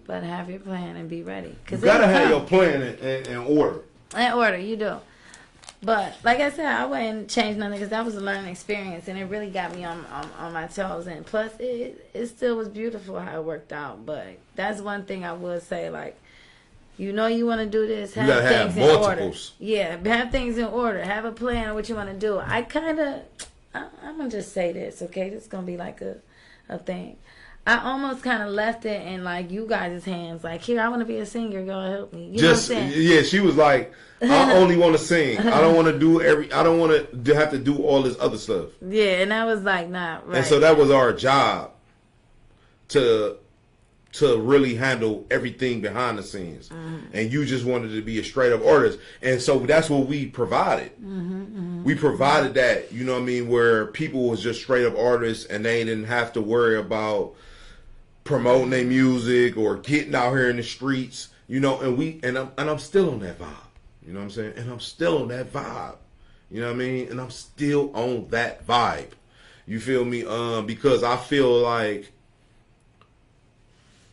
But have your plan and be ready. You gotta have your plan in order. In order, you do. But like I said, I wouldn't change nothing because that was a learning experience, and it really got me on my toes. And plus, it still was beautiful how it worked out. But that's one thing I would say, like, you know, you want to do this, have things in order. Yeah, have things in order. Have a plan of what you want to do. I'm gonna just say this, okay? This is gonna be like a thing. I almost kind of left it in like you guys' hands. Like, here, I want to be a singer. Go help me. You know what I'm saying? Yeah, she was like, I only want to sing. I don't want to do I don't want to have to do all this other stuff. Yeah, and I was like, nah, right. And so that was our job to really handle everything behind the scenes. And you just wanted to be a straight up artist. And so that's what we provided. We provided that, you know what I mean, where people was just straight up artists and they didn't have to worry about promoting their music or getting out here in the streets, you know, and I'm still on that vibe. You know what I'm saying? And I'm still on that vibe. You know what I mean? And I'm still on that vibe. You feel me? Because I feel like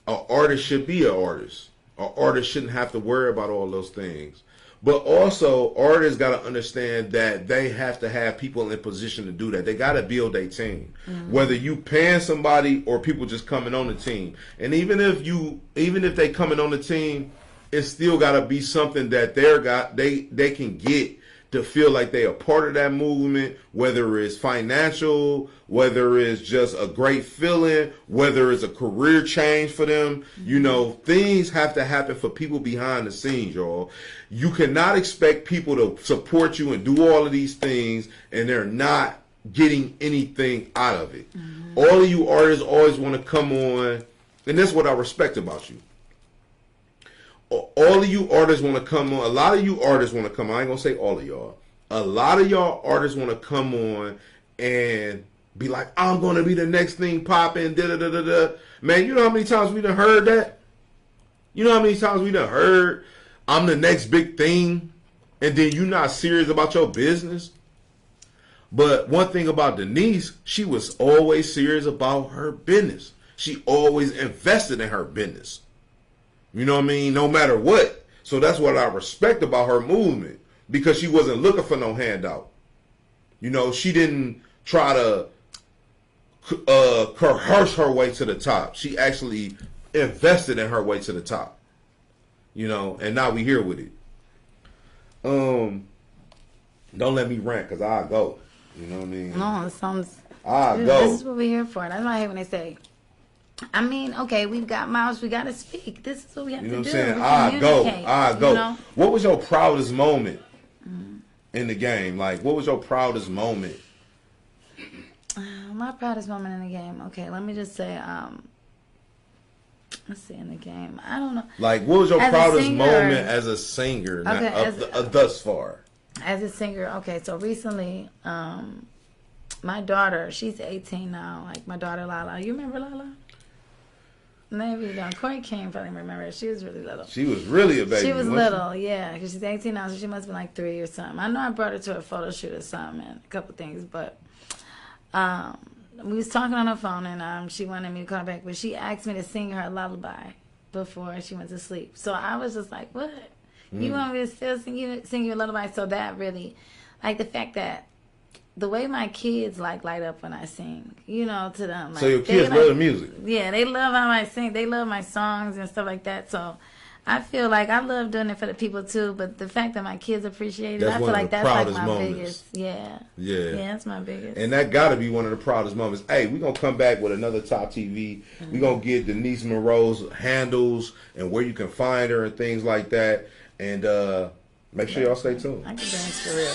an artist should be an artist. An artist shouldn't have to worry about all those things. But also, artists got to understand that they have to have people in position to do that. They got to build a team. Whether you paying somebody or people just coming on the team. And even if they coming on the team, it's still got to be something that they can get to feel like they are part of that movement, whether it's financial, whether it's just a great feeling, whether it's a career change for them. You know, things have to happen for people behind the scenes, y'all. You cannot expect people to support you and do all of these things and they're not getting anything out of it. All of you artists always want to come on, and that's what I respect about you. All of you artists want to come on. A lot of you artists want to come on. I ain't going to say all of y'all. A lot of y'all artists want to come on and be like, I'm going to be the next thing popping, da-da-da-da-da. Man, you know how many times we done heard that? You know how many times we done heard, I'm the next big thing, and then you not serious about your business? But one thing about DENYSE, she was always serious about her business. She always invested in her business. You know what I mean? No matter what. So that's what I respect about her movement. Because she wasn't looking for no handout. You know, she didn't try to coerce her way to the top. She actually invested in her way to the top. You know, and now we here with it. Don't let me rant because I'll go. You know what I mean? No, it sounds... I'll go. This is what we're here for. That's why I hate when they say... I mean, okay, we've got mouths, we got to speak. This is what we have to do. You know what I'm saying? I go. You know? What was your proudest moment in the game? Like, what was your proudest moment? My proudest moment in the game. Okay, let me just say, let's see, in the game. I don't know. Like, what was your proudest moment as a singer thus far? As a singer, okay, so recently, my daughter, she's 18 now. Like, my daughter, Lala. You remember Lala? Maybe you don't. Corey King probably remember. She was really little. She was really a baby. She was little, yeah, because she's 18 now, so she must have been like 3 or something. I know I brought her to a photo shoot or something and a couple things, but we was talking on the phone and she wanted me to call back, but she asked me to sing her a lullaby before she went to sleep. So I was just like, what? You want me to still sing you a lullaby? So that really, like the fact that the way my kids like light up when I sing, you know, to them. Like, so your kids love the music? Yeah, they love how I sing. They love my songs and stuff like that. So I feel like I love doing it for the people too. But the fact that my kids appreciate it, I feel like that's like my biggest. Yeah, that's my biggest. And that got to be one of the proudest moments. Hey, we're going to come back with another Top TV. We're going to get DENYSE Monroe's handles and where you can find her and things like that. And make sure y'all stay tuned. I can dance for real.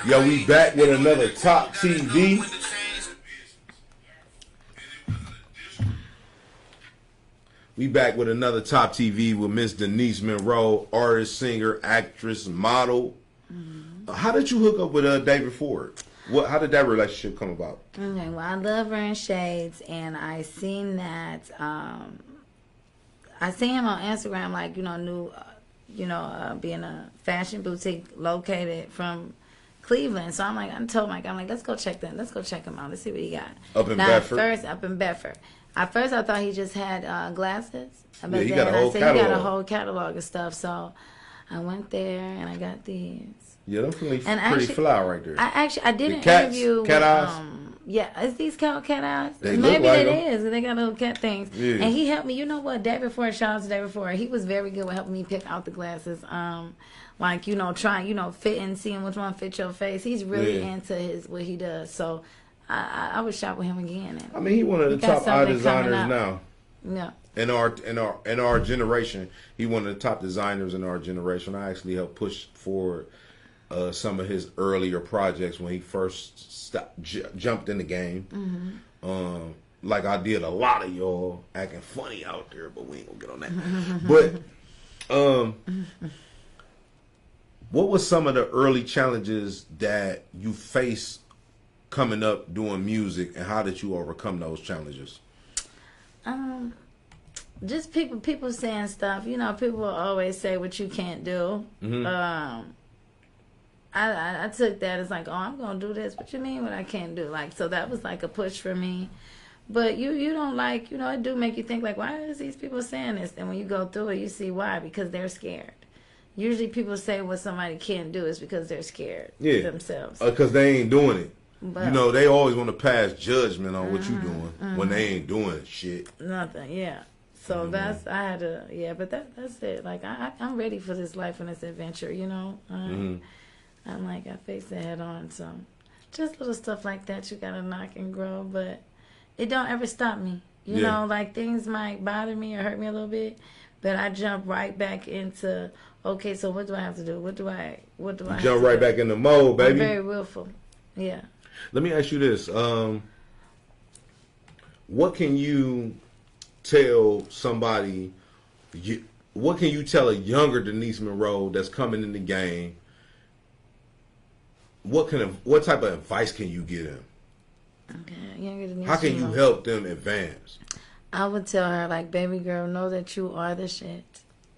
Yo, we back with another Top TV. We back with another Top TV with Miss DENYSE Monroe, artist, singer, actress, model. How did you hook up with David Ford? How did that relationship come about? Okay, well, I love wearing shades, and I seen that. I seen him on Instagram, like being a fashion boutique located from Cleveland. So I'm like, I told Mike, I'm like, let's go check them. Let's go check him out. Let's see what he got. Up in Bedford. Up in Bedford. At first, I thought he just had glasses. Yeah, he got a whole catalog. He got a whole catalog of stuff. So I went there and I got these. Yeah, them pretty fly right there. I did an cats, interview. Cat eyes. Yeah, is these cat eyes? They Maybe look like it them. is. They got little cat things. Yeah. And he helped me. You know what? David Ford, shout out to David Ford. He was very good with helping me pick out the glasses. Trying, fit and seeing which one fit your face. He's really into what he does. So I would shop with him again. I mean, he one of the top eye designers now. Yeah. In our generation, he one of the top designers in our generation. I actually helped push forward some of his earlier projects when he first jumped in the game. Mm-hmm. Like I did a lot of y'all acting funny out there, but we ain't gonna get on that. But what was some of the early challenges that you faced coming up doing music, and how did you overcome those challenges? Just people saying stuff. People will always say what you can't do. Mm-hmm. I took that as like, oh, I'm gonna do this. What you mean what I can't do? Like, so that was like a push for me. But you don't like, it do make you think like, why is these people saying this? And when you go through it, you see why, because they're scared. Usually people say what somebody can't do is because they're scared themselves. Because they ain't doing it. But, they always want to pass judgment on what you doing when they ain't doing shit. Nothing, yeah. So but that's it. Like, I'm ready for this life and this adventure, I'm like, I face it head on. So just little stuff like that you gotta knock and grow, but it don't ever stop me. You know, like things might bother me or hurt me a little bit, but I jump right back into, okay, so what do I have to do? What do I jump right back in the mode, baby? I'm very willful. Yeah. Let me ask you this. What can you tell somebody, what can you tell a younger DENYSE Monroe that's coming in the game? What type of advice can you give them? Okay, younger DENYSE. How can you help them advance? I would tell her, like, baby girl, know that you are the shit.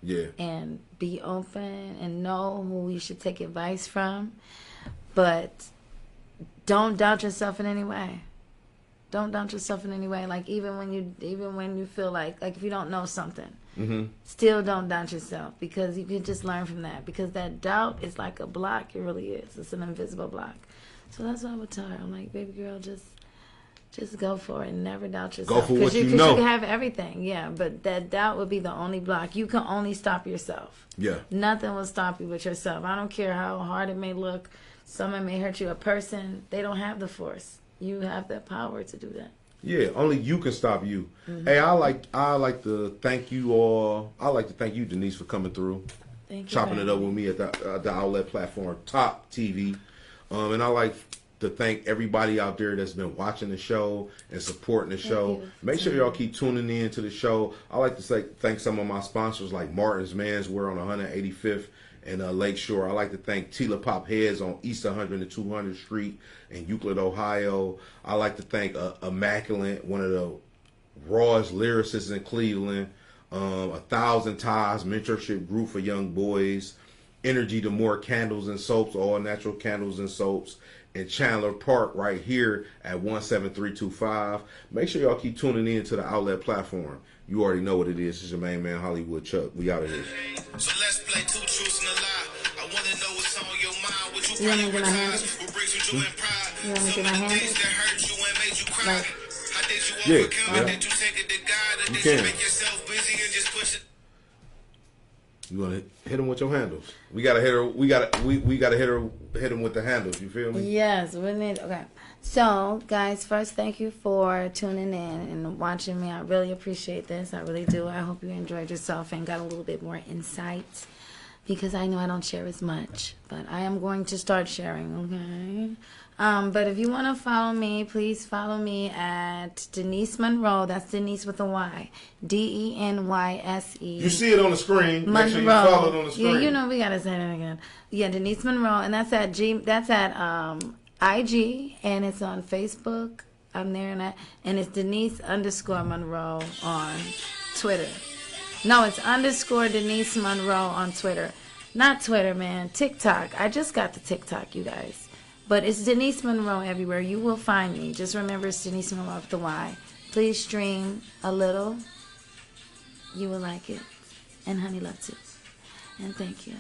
Yeah. And be open and know who you should take advice from. But don't doubt yourself in any way. Don't doubt yourself in any way. Like, even when you feel like if you don't know something, still don't doubt yourself, because you can just learn from that. Because that doubt is like a block. It really is. It's an invisible block. So that's what I would tell her. I'm like, baby girl, just go for it and never doubt yourself. Go for what you know. Because you can have everything, yeah. But that doubt would be the only block. You can only stop yourself. Yeah. Nothing will stop you but yourself. I don't care how hard it may look. Someone may hurt you. A person, they don't have the force. You have the power to do that. Yeah, only you can stop you. Hey, I like to thank you all. I like to thank you, DENYSE, for coming through, chopping it up with me at the outlet platform, Top TV. And I like to thank everybody out there that's been watching the show and supporting the show. Make sure y'all keep tuning in to the show. I like to thank some of my sponsors like Martin's Manswear on 185th and Lakeshore. I like to thank Tila Pop Heads on East 100 and 200th Street in Euclid, Ohio. I like to thank Immaculate, one of the rawest lyricists in Cleveland. 1,000 Ties mentorship group for young boys. Energy to More Candles and Soaps, all natural candles and soaps. In Chandler Park right here at 17325. Make sure y'all keep tuning in to the outlet platform. You already know what it is. It's your main man, Hollywood Chuck. We out of here. So let's play two truths and a lie. I want to know what's on your mind. What You want me to get my hands? what brings you joy and pride? You want me to get my Some of the hands? things that hurt you and made you cry. Like, How did you Yeah, overcome yeah. it? Did you take it to God? Or You did can. you make yourself busy and just push it? You wanna hit him with your handles? We gotta hit her. We gotta hit him with the handles. You feel me? yes, we need. Okay. So, guys, first, thank you for tuning in and watching me. I really appreciate this. I really do. I hope you enjoyed yourself and got a little bit more insight because I know I don't share as much, but I am going to start sharing, okay? But if you want to follow me, please follow me at Denise Monroe. That's Denise with a Y. DENYSE. You see it on the screen. Monroe. Make sure you follow it on the screen. Yeah, you know we gotta say that again. Yeah, Denise Monroe, and that's at IG, and it's on Facebook. I'm there and it's Denise_Monroe on Twitter. No, it's _ Denise Monroe on Twitter. Not Twitter, man. TikTok. I just got the TikTok, you guys. But it's Denise Monroe everywhere. You will find me. Just remember it's Denise Monroe with the Y. Please stream a little. You will like it. And honey love too. And thank you.